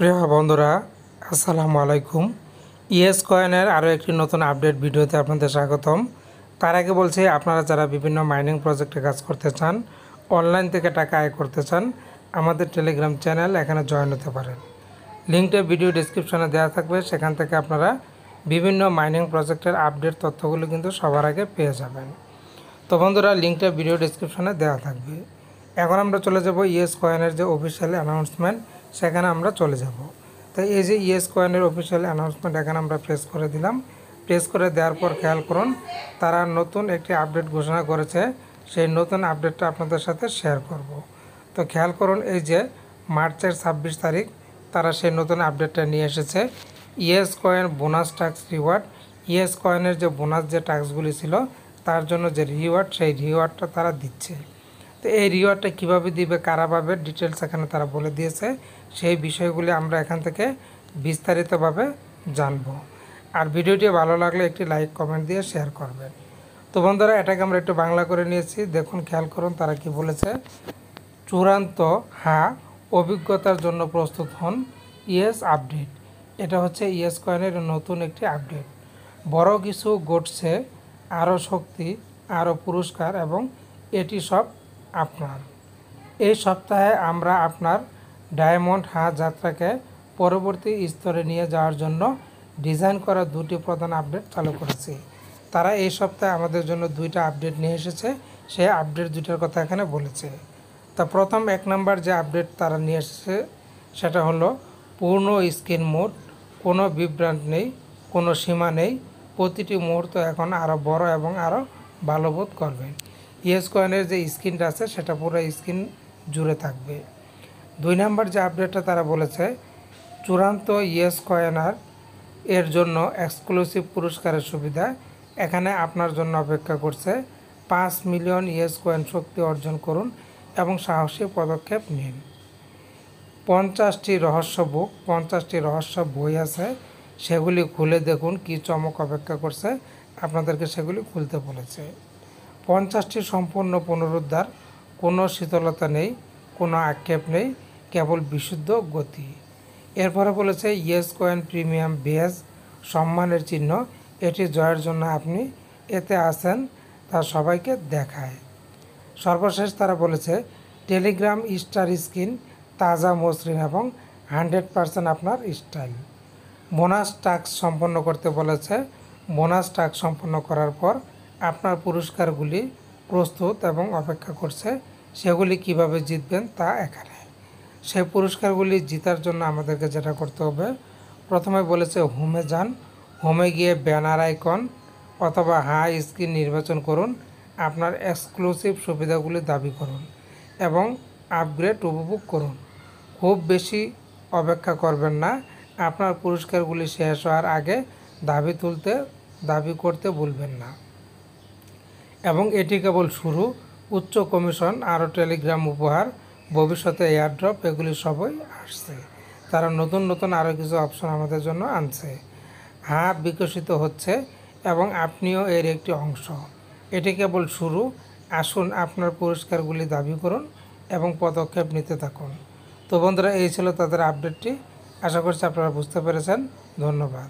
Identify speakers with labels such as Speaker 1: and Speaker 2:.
Speaker 1: প্রিয় বন্ধুরা, আসসালামু আলাইকুম। ইয়েস কয়েনের আরও একটি নতুন আপডেট ভিডিওতে আপনাদের স্বাগতম। তার আগে বলছি, আপনারা যারা বিভিন্ন মাইনিং প্রজেক্টে কাজ করতে চান, অনলাইন থেকে টাকা আয় করতে চান, আমাদের টেলিগ্রাম চ্যানেল এখানে জয়েন হতে পারেন। লিঙ্কটা ভিডিও ডিসক্রিপশনে দেওয়া থাকবে, সেখান থেকে আপনারা বিভিন্ন মাইনিং প্রজেক্টের আপডেট তথ্যগুলো কিন্তু সবার আগে পেয়ে যাবেন। তো বন্ধুরা, লিঙ্কটা ভিডিও ডিসক্রিপশনে দেওয়া থাকবে। এখন আমরা চলে যাব ইয়েস কয়েনের যে অফিসিয়াল অ্যানাউন্সমেন্ট, সেখানে আমরা চলে যাব। তো এই যে ইয়েস কয়েনের অফিসিয়াল অ্যানাউন্সমেন্ট এখানে আমরা প্রেস করে দিলাম। প্রেস করে দেওয়ার পর খেয়াল করুন, তারা নতুন একটি আপডেট ঘোষণা করেছে। সেই নতুন আপডেটটা আপনাদের সাথে শেয়ার করব। তো খেয়াল করুন, এই যে মার্চের 26 তারিখ তারা সেই নতুন আপডেটটা নিয়ে এসেছে। Yes coin bonus tax reward, yes কয়েনের যে বোনাস যে ট্যাক্সগুলি ছিল তার জন্য যে রিওয়ার্ড, সেই রিওয়ার্ডটা তারা দিচ্ছে। তো এই রিওয়ার্ডটা কীভাবে দিবে, কারা পাবে, ডিটেলস এখানে তারা বলে দিয়েছে। সেই বিষয়গুলি আমরা এখান থেকে বিস্তারিতভাবে জানব। আর ভিডিওটি ভালো লাগলে একটি লাইক কমেন্ট দিয়ে শেয়ার করবেন। তো বন্ধুরা, এটাকে আমরা একটু বাংলা করে নিয়েছি। দেখুন, খেয়াল করুন তারা কি বলেছে। চূড়ান্ত অভিজ্ঞতার জন্য প্রস্তুত হন, ইয়েস আপডেট। এটা হচ্ছে ইয়েস কয়েনের নতুন একটি আপডেট। বড় কিছু ঘটছে, আরও শক্তি, আরও পুরস্কার, এবং এটি সব আপনার। এই সপ্তাহে আমরা আপনার ডায়মন্ড যাত্রাকে পরবর্তী স্তরে নিয়ে যাওয়ার জন্য ডিজাইন করা দুটি প্রধান আপডেট চালু করেছি। তারা এই সপ্তাহে আমাদের জন্য দুইটা আপডেট নিয়ে এসেছে। সেই আপডেট দুইটার কথা এখানে বলেছে। তা প্রথম 1 নম্বর যে আপডেট তারা নিয়ে এসেছে সেটা হলো পূর্ণ স্ক্রিন মোড। কোনো বিভ্রান্ত নেই, কোনো সীমা নেই। প্রতিটি মুহূর্ত এখন আরও বড় এবং আরও ভালো বোধ করবেন। ইয়েস কয়েনের যে স্ক্রিনটা আছে সেটা পুরো স্ক্রিন জুড়ে থাকবে। 2 নম্বর যে আপডেটটা তারা বলেছে, চূড়ান্ত ইয়েস কয়েনার এর জন্য এক্সক্লুসিভ পুরস্কারের সুবিধা এখানে আপনার জন্য অপেক্ষা করছে। 5 মিলিয়ন ইয়েস কয়েন শক্তি অর্জন করুন এবং সাহসী পদক্ষেপ নিন। 50টি রহস্য বই আছে, সেগুলি খুলে দেখুন কি চমক অপেক্ষা করছে। আপনাদেরকে সেগুলি খুলতে বলেছে। 50টি সম্পূর্ণ পুনরুদ্ধার, কোনো শীতলতা নেই, কোনো আক্ষেপ নেই, কেবল বিশুদ্ধ গতি। এরপরে বলেছে ইয়েস কয়েন প্রিমিয়াম বেজ, সম্মানের চিহ্ন। এটি জয়ের জন্য আপনি এতে আছেন তা সবাইকে দেখায়। সর্বশেষ তারা বলেছে টেলিগ্রাম স্টার স্ক্রিন, তাজা মসৃণ এবং 100% আপনার স্টাইল। বোনাস টাস্ক সম্পন্ন করতে বলেছে। বোনাস টাস্ক সম্পন্ন করার পর আপনার পুরস্কারগুলি প্রস্তুত এবং অপেক্ষা করছে। সেগুলি কিভাবে জিতবেন তা এখানে। সেই পুরস্কারগুলি জেতার জন্য আমাদেরকে যেটা করতে হবে, প্রথমে বলেছে হোমে যান। হোমে গিয়ে ব্যানার আইকন অথবা স্ক্রিন নির্বাচন করুন। আপনার এক্সক্লুসিভ সুবিধাগুলি দাবি করুন এবং আপগ্রেড উপভোগ করুন। খুব বেশি অপেক্ষা করবেন না। আপনার পুরস্কারগুলি শেষ হওয়ার আগে দাবি করতে ভুলবেন না। এবং এটি কেবল শুরু। উচ্চ কমিশন, আরও টেলিগ্রাম উপহার, ভবিষ্যতে এয়ারড্রপ, এগুলি সবই আসছে। তারা নতুন আরও কিছু অপশন আমাদের জন্য আনছে। বিকশিত হচ্ছে এবং আপনিও এর একটি অংশ। এটি কেবল শুরু। আসুন আপনার পুরস্কারগুলি দাবি করুন এবং পদক্ষেপ নিতে থাকুন। তো বন্ধুরা, এই ছিল তাদের আপডেটটি। আশা করছি আপনারা বুঝতে পেরেছেন। ধন্যবাদ।